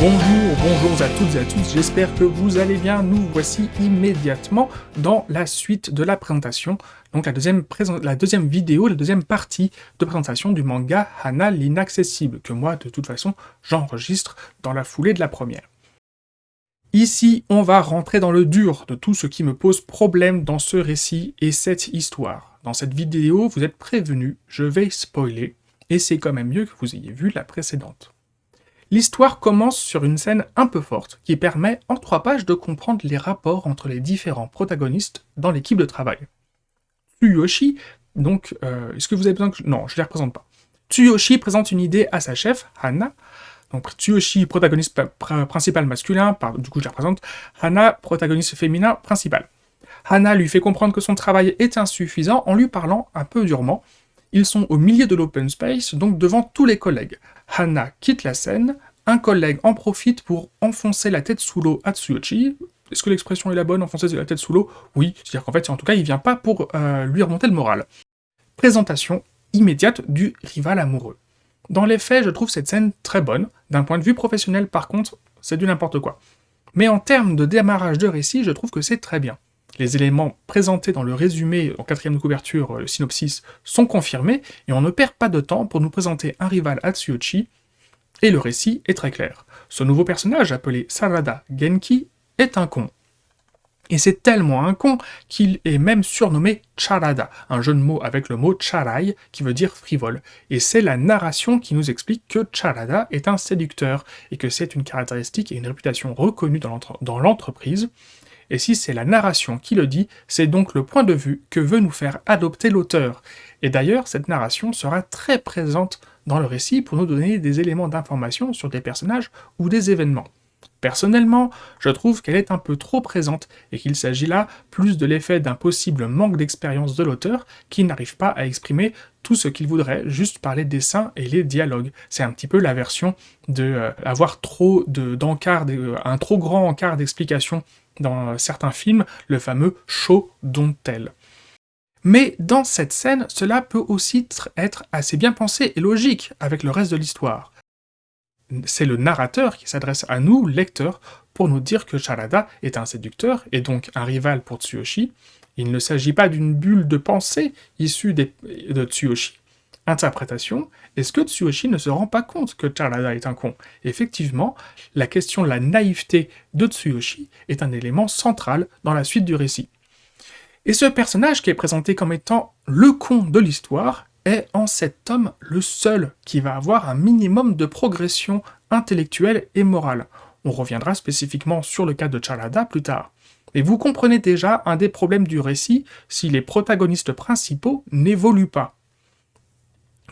Bonjour à toutes et à tous, j'espère que vous allez bien. Nous voici immédiatement dans la suite de la présentation, donc la deuxième vidéo, la deuxième partie de présentation du manga Hana l'Inaccessible, que moi de toute façon j'enregistre dans la foulée de la première. Ici, on va rentrer dans le dur de tout ce qui me pose problème dans ce récit et cette histoire. Dans cette vidéo, vous êtes prévenus, je vais spoiler, et c'est quand même mieux que vous ayez vu la précédente. L'histoire commence sur une scène un peu forte, qui permet en 3 pages de comprendre les rapports entre les différents protagonistes dans l'équipe de travail. Tsuyoshi, donc, est-ce que vous avez besoin que... Non, je ne les représente pas. Tsuyoshi présente une idée à sa chef, Hana. Donc Tsuyoshi, protagoniste principal masculin, du coup je la représente. Hana, protagoniste féminin principal. Hana lui fait comprendre que son travail est insuffisant en lui parlant un peu durement. Ils sont au milieu de l'open space, donc devant tous les collègues. Hana quitte la scène, un collègue en profite pour enfoncer la tête sous l'eau à Tsuyoshi. Est-ce que l'expression est la bonne, enfoncer la tête sous l'eau? Oui, c'est-à-dire qu'en fait, en tout cas, il vient pas pour lui remonter le moral. Présentation immédiate du rival amoureux. Dans les faits, je trouve cette scène très bonne. D'un point de vue professionnel, par contre, c'est du n'importe quoi. Mais en termes de démarrage de récit, je trouve que c'est très bien. Les éléments présentés dans le résumé en 4ème de couverture, le synopsis, sont confirmés, et on ne perd pas de temps pour nous présenter un rival à Tsuyoshi, et le récit est très clair. Ce nouveau personnage, appelé Sarada Genki, est un con. Et c'est tellement un con qu'il est même surnommé Charada, un jeu de mots avec le mot charai, qui veut dire frivole. Et c'est la narration qui nous explique que Charada est un séducteur, et que c'est une caractéristique et une réputation reconnue dans l'entreprise. Et si c'est la narration qui le dit, c'est donc le point de vue que veut nous faire adopter l'auteur. Et d'ailleurs, cette narration sera très présente dans le récit pour nous donner des éléments d'information sur des personnages ou des événements. Personnellement, je trouve qu'elle est un peu trop présente et qu'il s'agit là plus de l'effet d'un possible manque d'expérience de l'auteur qui n'arrive pas à exprimer tout ce qu'il voudrait juste par les dessins et les dialogues. C'est un petit peu la version de avoir un trop grand encart d'explication dans certains films, le fameux show don't tell. Mais dans cette scène, cela peut aussi être assez bien pensé et logique avec le reste de l'histoire. C'est le narrateur qui s'adresse à nous, lecteurs, pour nous dire que Charada est un séducteur et donc un rival pour Tsuyoshi. Il ne s'agit pas d'une bulle de pensée issue de Tsuyoshi. Interprétation, est-ce que Tsuyoshi ne se rend pas compte que Charada est un con? Effectivement, la question de la naïveté de Tsuyoshi est un élément central dans la suite du récit. Et ce personnage qui est présenté comme étant le con de l'histoire est en cet tome le seul qui va avoir un minimum de progression intellectuelle et morale. On reviendra spécifiquement sur le cas de Charada plus tard. Et vous comprenez déjà un des problèmes du récit si les protagonistes principaux n'évoluent pas.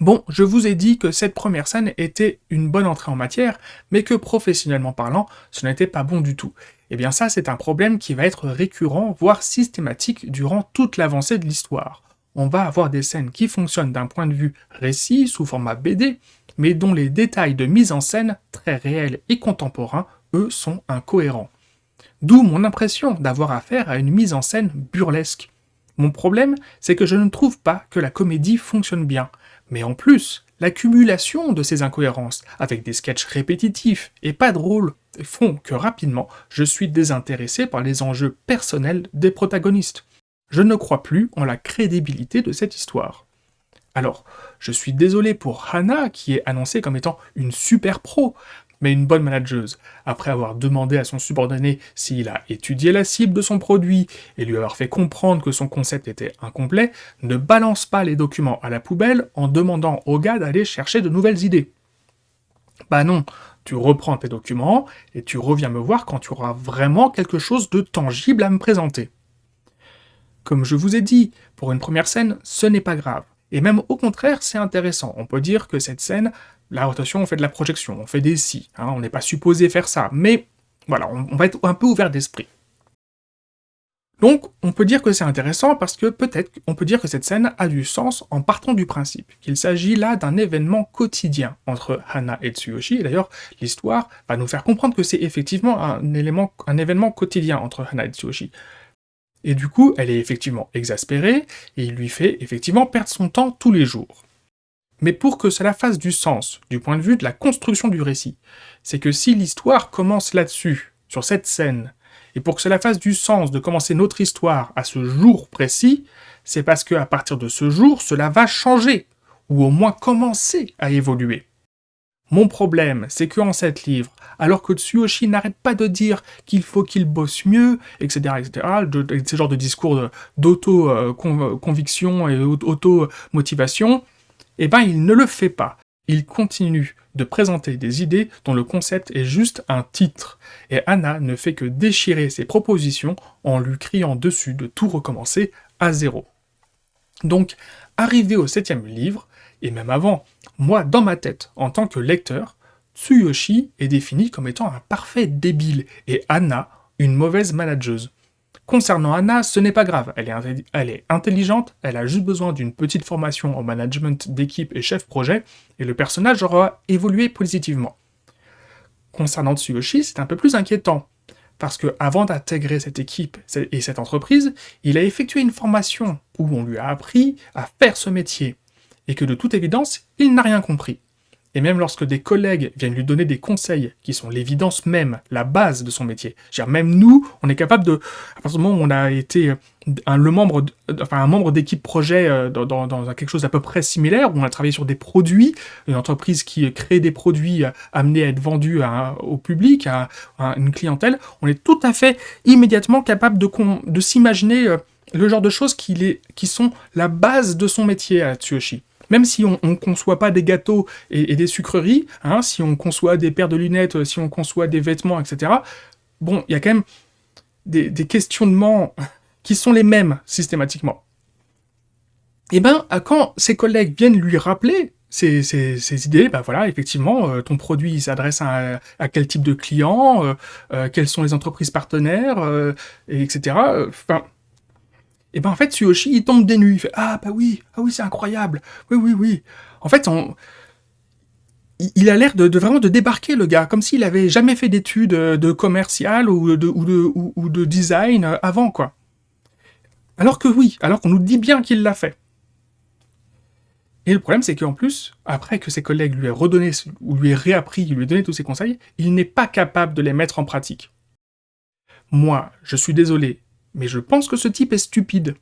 Bon, je vous ai dit que cette première scène était une bonne entrée en matière, mais que professionnellement parlant, ce n'était pas bon du tout. Et bien ça, c'est un problème qui va être récurrent, voire systématique, durant toute l'avancée de l'histoire. On va avoir des scènes qui fonctionnent d'un point de vue récit, sous format BD, mais dont les détails de mise en scène, très réels et contemporains, eux, sont incohérents. D'où mon impression d'avoir affaire à une mise en scène burlesque. Mon problème, c'est que je ne trouve pas que la comédie fonctionne bien. Mais en plus, l'accumulation de ces incohérences, avec des sketchs répétitifs et pas drôles, font que rapidement, je suis désintéressé par les enjeux personnels des protagonistes. Je ne crois plus en la crédibilité de cette histoire. Alors, je suis désolé pour Hana, qui est annoncée comme étant une super pro, mais une bonne manageuse. Après avoir demandé à son subordonné s'il a étudié la cible de son produit et lui avoir fait comprendre que son concept était incomplet, ne balance pas les documents à la poubelle en demandant au gars d'aller chercher de nouvelles idées. Bah non, tu reprends tes documents et tu reviens me voir quand tu auras vraiment quelque chose de tangible à me présenter. Comme je vous ai dit, pour une première scène, ce n'est pas grave. Et même au contraire, c'est intéressant. On peut dire que cette scène, la rotation, on fait de la projection, on fait des si, on n'est pas supposé faire ça, mais voilà, on va être un peu ouvert d'esprit. Donc, on peut dire que c'est intéressant parce que peut-être on peut dire que cette scène a du sens en partant du principe qu'il s'agit là d'un événement quotidien entre Hana et Tsuyoshi, et d'ailleurs, l'histoire va nous faire comprendre que c'est effectivement un événement quotidien entre Hana et Tsuyoshi. Et du coup, elle est effectivement exaspérée, et il lui fait effectivement perdre son temps tous les jours. mais pour que cela fasse du sens, du point de vue de la construction du récit. C'est que si l'histoire commence là-dessus, sur cette scène, et pour que cela fasse du sens de commencer notre histoire à ce jour précis, c'est parce qu'à partir de ce jour, cela va changer, ou au moins commencer à évoluer. Mon problème, c'est qu'en 7 livres, alors que Tsuyoshi n'arrête pas de dire qu'il faut qu'il bosse mieux, etc., ce genre de discours d'auto-conviction et auto-motivation, eh ben il ne le fait pas. Il continue de présenter des idées dont le concept est juste un titre, et Hana ne fait que déchirer ses propositions en lui criant dessus de tout recommencer à zéro. Donc, arrivé au 7e livre, et même avant, moi, dans ma tête, en tant que lecteur, Tsuyoshi est défini comme étant un parfait débile, et Hana, une mauvaise manageuse. Concernant Hana, ce n'est pas grave, elle est intelligente, elle a juste besoin d'une petite formation en management d'équipe et chef projet, et le personnage aura évolué positivement. Concernant Tsuyoshi, c'est un peu plus inquiétant, parce que avant d'intégrer cette équipe et cette entreprise, il a effectué une formation où on lui a appris à faire ce métier, et que de toute évidence, il n'a rien compris. Et même lorsque des collègues viennent lui donner des conseils qui sont l'évidence même, la base de son métier. Même nous, on est capable de, à partir du moment où on a été un membre d'équipe projet dans quelque chose d'à peu près similaire, où on a travaillé sur des produits, une entreprise qui crée des produits amenés à être vendus au public, à une clientèle, on est tout à fait immédiatement capable de s'imaginer le genre de choses qui sont la base de son métier à Tsuyoshi. Même si on ne conçoit pas des gâteaux et des sucreries, si on conçoit des paires de lunettes, si on conçoit des vêtements, etc., bon, il y a quand même des questionnements qui sont les mêmes systématiquement. Et ben, quand ses collègues viennent lui rappeler ces idées, ben voilà, effectivement, ton produit s'adresse à quel type de client, quelles sont les entreprises partenaires, etc., et ben en fait, Tsuyoshi, il tombe des nues, il fait « Ah oui, c'est incroyable, oui. » En fait, il a l'air de vraiment de débarquer, le gars, comme s'il avait jamais fait d'études de commercial ou de design avant, quoi. Alors qu'on nous dit bien qu'il l'a fait. Et le problème, c'est qu'en plus, après que ses collègues lui aient redonné, ou lui aient réappris, lui aient donné tous ses conseils, il n'est pas capable de les mettre en pratique. Moi, je suis désolé, mais je pense que ce type est stupide.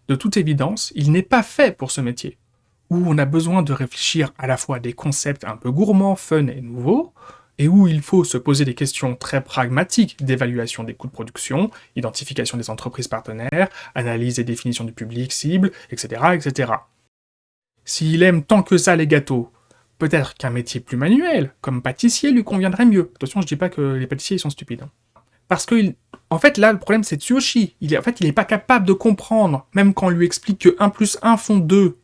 De toute évidence, il n'est pas fait pour ce métier, où on a besoin de réfléchir à la fois à des concepts un peu gourmands, fun et nouveaux, et où il faut se poser des questions très pragmatiques d'évaluation des coûts de production, identification des entreprises partenaires, analyse et définition du public cible, etc., etc. S'il aime tant que ça les gâteaux, peut-être qu'un métier plus manuel, comme pâtissier, lui conviendrait mieux. Attention, je dis pas que les pâtissiers ils sont stupides. Parce que, en fait, là, le problème, c'est Tsuyoshi. Il est pas capable de comprendre, même quand on lui explique que 1 plus 1 font 2.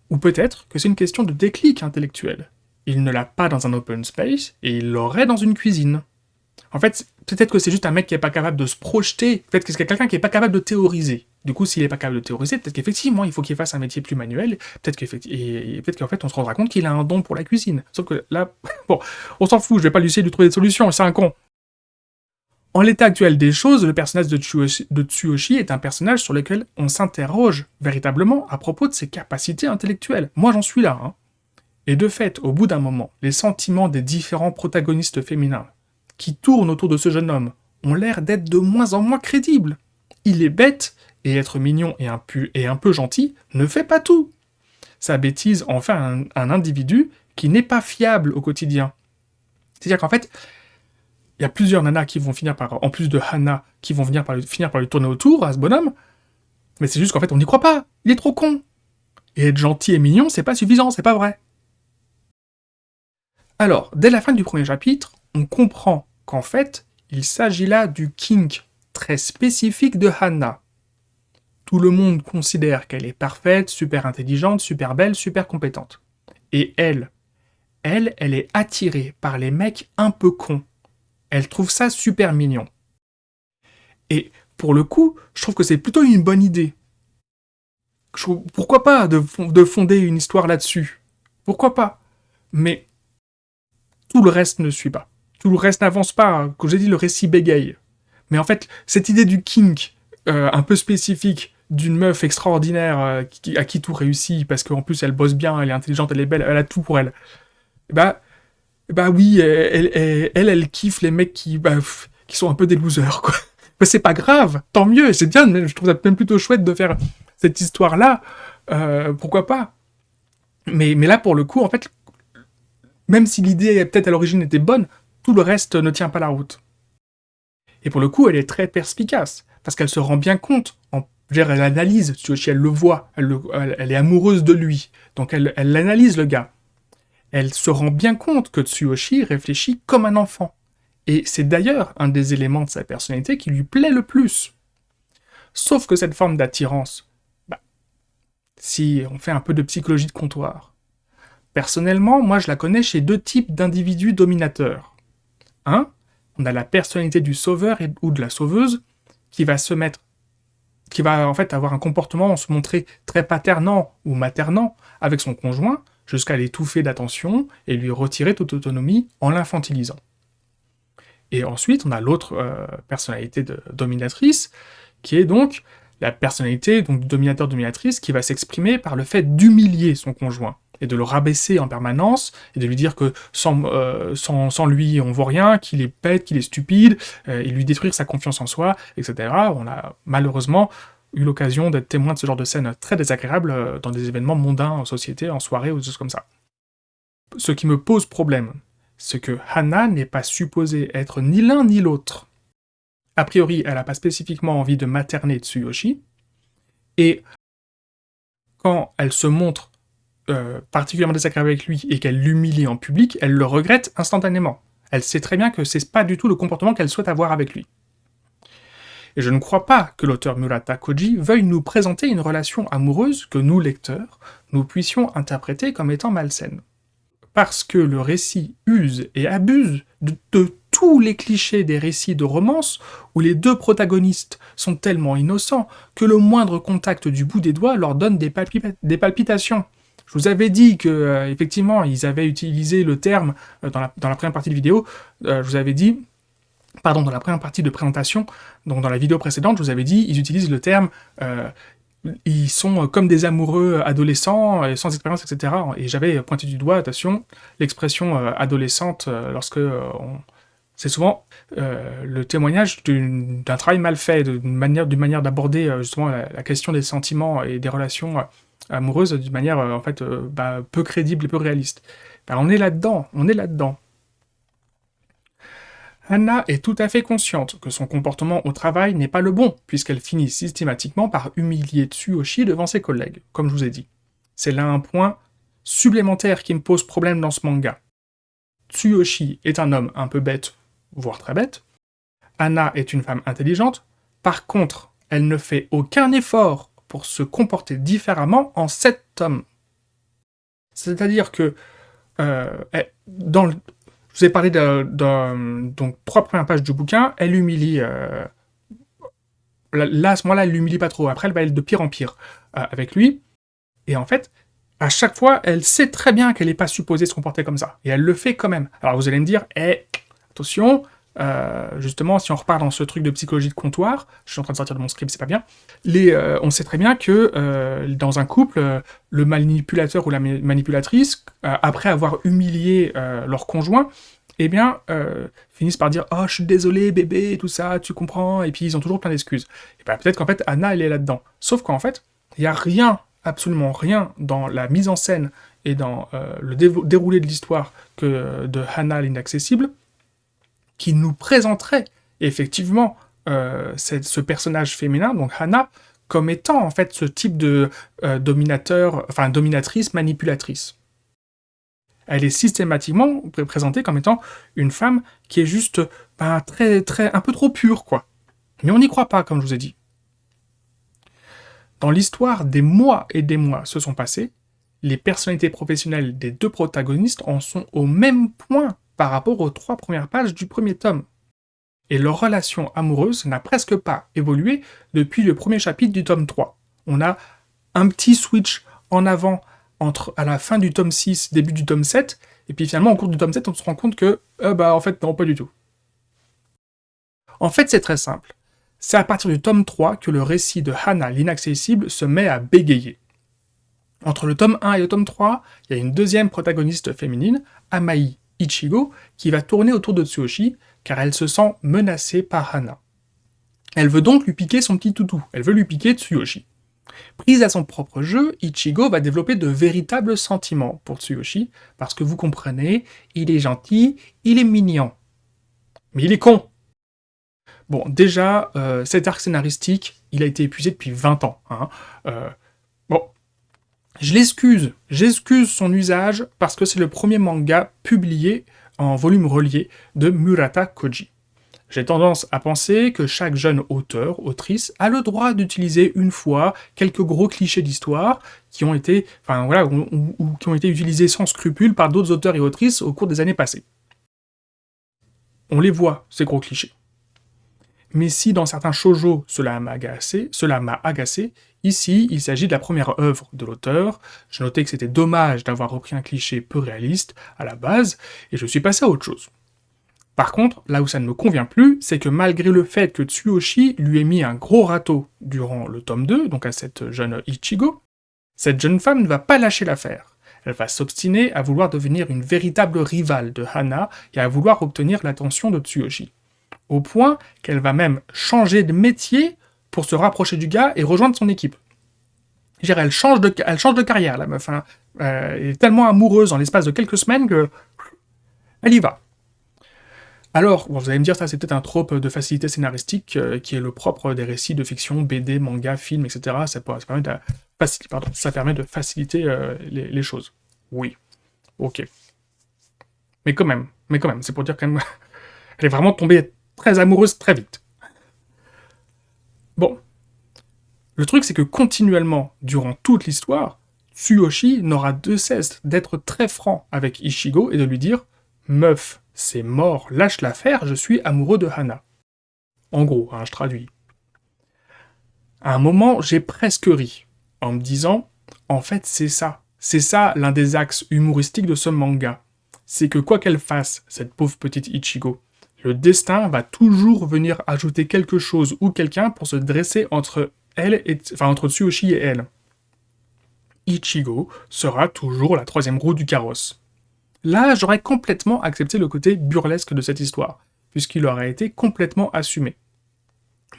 Ou peut-être que c'est une question de déclic intellectuel. Il ne l'a pas dans un open space, et il l'aurait dans une cuisine. En fait, peut-être que c'est juste un mec qui est pas capable de se projeter, peut-être que c'est quelqu'un qui est pas capable de théoriser. Du coup, s'il est pas capable de théoriser, peut-être qu'effectivement, il faut qu'il fasse un métier plus manuel, peut-être qu'en fait, on se rendra compte qu'il a un don pour la cuisine. Sauf que là, bon, on s'en fout, je vais pas lui essayer de lui trouver des solutions, c'est un con. En l'état actuel des choses, le personnage de Tsuyoshi est un personnage sur lequel on s'interroge véritablement à propos de ses capacités intellectuelles. Moi, j'en suis là. Et de fait, au bout d'un moment, les sentiments des différents protagonistes féminins qui tournent autour de ce jeune homme ont l'air d'être de moins en moins crédibles. Il est bête, et être mignon et un peu gentil ne fait pas tout. Sa bêtise en fait un individu qui n'est pas fiable au quotidien. C'est-à-dire qu'en fait, il y a plusieurs nanas qui vont finir par, en plus de Hana, qui vont finir par lui tourner autour à ce bonhomme, mais c'est juste qu'en fait on n'y croit pas, il est trop con. Et être gentil et mignon, c'est pas suffisant, c'est pas vrai. Alors, dès la fin du premier chapitre, on comprend qu'en fait, il s'agit là du kink très spécifique de Hana. Tout le monde considère qu'elle est parfaite, super intelligente, super belle, super compétente. Et elle est attirée par les mecs un peu cons. Elle trouve ça super mignon. Et pour le coup, je trouve que c'est plutôt une bonne idée. Pourquoi pas de fonder une histoire là-dessus? Pourquoi pas? Mais tout le reste ne suit pas. Tout le reste n'avance pas. Comme j'ai dit, le récit bégaye. Mais en fait, cette idée du kink un peu spécifique d'une meuf extraordinaire à qui tout réussit, parce qu'en plus elle bosse bien, elle est intelligente, elle est belle, elle a tout pour elle. Bah oui, elle kiffe les mecs qui sont un peu des losers, quoi. Mais c'est pas grave, tant mieux, c'est bien, je trouve ça même plutôt chouette de faire cette histoire-là, pourquoi pas. Mais là, pour le coup, en fait, même si l'idée, peut-être à l'origine, était bonne, tout le reste ne tient pas la route. Et pour le coup, elle est très perspicace, parce qu'elle se rend bien compte, elle analyse Tsuyoshi, elle le voit, elle est amoureuse de lui, donc elle analyse le gars. Elle se rend bien compte que Tsuyoshi réfléchit comme un enfant. Et c'est d'ailleurs un des éléments de sa personnalité qui lui plaît le plus. Sauf que cette forme d'attirance, si on fait un peu de psychologie de comptoir, personnellement, moi je la connais chez deux types d'individus dominateurs. Un, on a la personnalité du sauveur ou de la sauveuse qui va en fait avoir un comportement, se montrer très paternant ou maternant avec son conjoint, jusqu'à l'étouffer d'attention et lui retirer toute autonomie en l'infantilisant. Et ensuite, on a l'autre personnalité de dominatrice, qui est donc la personnalité donc, du dominateur-dominatrice qui va s'exprimer par le fait d'humilier son conjoint et de le rabaisser en permanence, et de lui dire que sans lui, on vaut rien, qu'il est bête, qu'il est stupide, et lui détruire sa confiance en soi, etc. On a malheureusement eu l'occasion d'être témoin de ce genre de scènes très désagréables dans des événements mondains en société, en soirée ou des choses comme ça. Ce qui me pose problème, c'est que Hana n'est pas supposée être ni l'un ni l'autre. A priori, elle n'a pas spécifiquement envie de materner Tsuyoshi, et quand elle se montre particulièrement désagréable avec lui et qu'elle l'humilie en public, elle le regrette instantanément. Elle sait très bien que c'est pas du tout le comportement qu'elle souhaite avoir avec lui. Et je ne crois pas que l'auteur Murata Koji veuille nous présenter une relation amoureuse que nous, lecteurs, nous puissions interpréter comme étant malsaine. Parce que le récit use et abuse de tous les clichés des récits de romance où les deux protagonistes sont tellement innocents que le moindre contact du bout des doigts leur donne des palpitations. Je vous avais dit que effectivement ils avaient utilisé le terme dans la première partie de vidéo. Je vous avais dit, pardon, dans la première partie de présentation, donc dans la vidéo précédente, je vous avais dit, ils utilisent le terme, ils sont comme des amoureux adolescents, sans expérience, etc. Et j'avais pointé du doigt, attention, l'expression adolescente, lorsque c'est souvent le témoignage d'un travail mal fait, d'une manière d'aborder justement la question des sentiments et des relations amoureuses d'une manière en fait peu crédible et peu réaliste. On est là-dedans. Hana est tout à fait consciente que son comportement au travail n'est pas le bon, puisqu'elle finit systématiquement par humilier Tsuyoshi devant ses collègues, comme je vous ai dit. C'est là un point supplémentaire qui me pose problème dans ce manga. Tsuyoshi est un homme un peu bête, voire très bête. Hana est une femme intelligente. Par contre, elle ne fait aucun effort pour se comporter différemment en 7 tomes. C'est-à-dire que je vous ai parlé donc 3 premières pages du bouquin, elle humilie. Là, à ce moment-là, elle l'humilie pas trop. Après, elle va aller de pire en pire avec lui. Et en fait, à chaque fois, elle sait très bien qu'elle n'est pas supposée se comporter comme ça. Et elle le fait quand même. Alors vous allez me dire, attention, justement, si on repart dans ce truc de psychologie de comptoir, je suis en train de sortir de mon script, c'est pas bien, on sait très bien que dans un couple, le manipulateur ou la manipulatrice, après avoir humilié leur conjoint, finissent par dire « Oh, je suis désolé, bébé, tout ça, tu comprends », et puis ils ont toujours plein d'excuses. Et peut-être qu'en fait, Hana, elle est là-dedans. Sauf qu'en fait, il n'y a rien, absolument rien, dans la mise en scène et dans le déroulé de l'histoire de Hana l'inaccessible, qui nous présenterait effectivement ce personnage féminin, donc Hana, comme étant en fait ce type de dominatrice, manipulatrice. Elle est systématiquement présentée comme étant une femme qui est juste un peu trop pure, quoi. Mais on n'y croit pas, comme je vous ai dit. Dans l'histoire, des mois et des mois se sont passés, les personnalités professionnelles des deux protagonistes en sont au même point par rapport aux 3 premières pages du premier tome. Et leur relation amoureuse n'a presque pas évolué depuis le premier chapitre du tome 3. On a un petit switch en avant à la fin du tome 6, début du tome 7, et puis finalement, au cours du tome 7, on se rend compte que, en fait, non, pas du tout. En fait, c'est très simple. C'est à partir du tome 3 que le récit de Hana l'inaccessible se met à bégayer. Entre le tome 1 et le tome 3, il y a une deuxième protagoniste féminine, Amai Ichigo, qui va tourner autour de Tsuyoshi, car elle se sent menacée par Hana. Elle veut donc lui piquer son petit toutou, elle veut lui piquer Tsuyoshi. Prise à son propre jeu, Ichigo va développer de véritables sentiments pour Tsuyoshi, parce que vous comprenez, il est gentil, il est mignon. Mais il est con. Bon, déjà, cet arc scénaristique, il a été épuisé depuis 20 ans. Bon, j'excuse son usage parce que c'est le premier manga publié en volume relié de Murata Koji. J'ai tendance à penser que chaque jeune auteur, autrice, a le droit d'utiliser une fois quelques gros clichés d'histoire qui ont été, ou qui ont été utilisés sans scrupule par d'autres auteurs et autrices au cours des années passées. On les voit, ces gros clichés. Mais si dans certains shoujo cela m'a agacé, ici il s'agit de la première œuvre de l'auteur. Je notais que c'était dommage d'avoir repris un cliché peu réaliste à la base, et je suis passé à autre chose. Par contre, là où ça ne me convient plus, c'est que malgré le fait que Tsuyoshi lui ait mis un gros râteau durant le tome 2, donc à cette jeune Ichigo, cette jeune femme ne va pas lâcher l'affaire. Elle va s'obstiner à vouloir devenir une véritable rivale de Hana et à vouloir obtenir l'attention de Tsuyoshi. Au point qu'elle va même changer de métier pour se rapprocher du gars et rejoindre son équipe. Elle change de carrière, la meuf. Elle est tellement amoureuse en l'espace de quelques semaines que elle y va. Alors, vous allez me dire, ça c'est peut-être un trope de facilité scénaristique qui est le propre des récits de fiction, BD, manga, film, etc. Ça permet de faciliter les choses. Oui. Ok. Mais quand même, c'est pour dire quand même, elle est vraiment tombée très amoureuse très vite. Bon. Le truc, c'est que continuellement, durant toute l'histoire, Tsuyoshi n'aura de cesse d'être très franc avec Ichigo et de lui dire « Meuf, c'est mort, lâche l'affaire, je suis amoureux de Hana. » En gros, je traduis. À un moment, j'ai presque ri, en me disant « En fait, c'est ça. C'est ça l'un des axes humoristiques de ce manga. C'est que quoi qu'elle fasse, cette pauvre petite Ichigo, le destin va toujours venir ajouter quelque chose ou quelqu'un pour se dresser entre Tsuyoshi et elle. Ichigo sera toujours la troisième roue du carrosse. Là, j'aurais complètement accepté le côté burlesque de cette histoire, puisqu'il aurait été complètement assumé.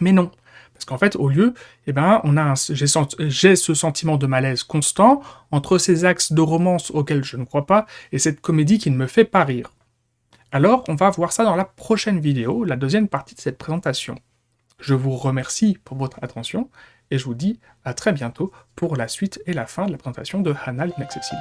Mais non, parce qu'en fait, au lieu, j'ai ce sentiment de malaise constant entre ces axes de romance auxquels je ne crois pas et cette comédie qui ne me fait pas rire. Alors, on va voir ça dans la prochaine vidéo, la deuxième partie de cette présentation. Je vous remercie pour votre attention, et je vous dis à très bientôt pour la suite et la fin de la présentation de Hana l'inaccessible.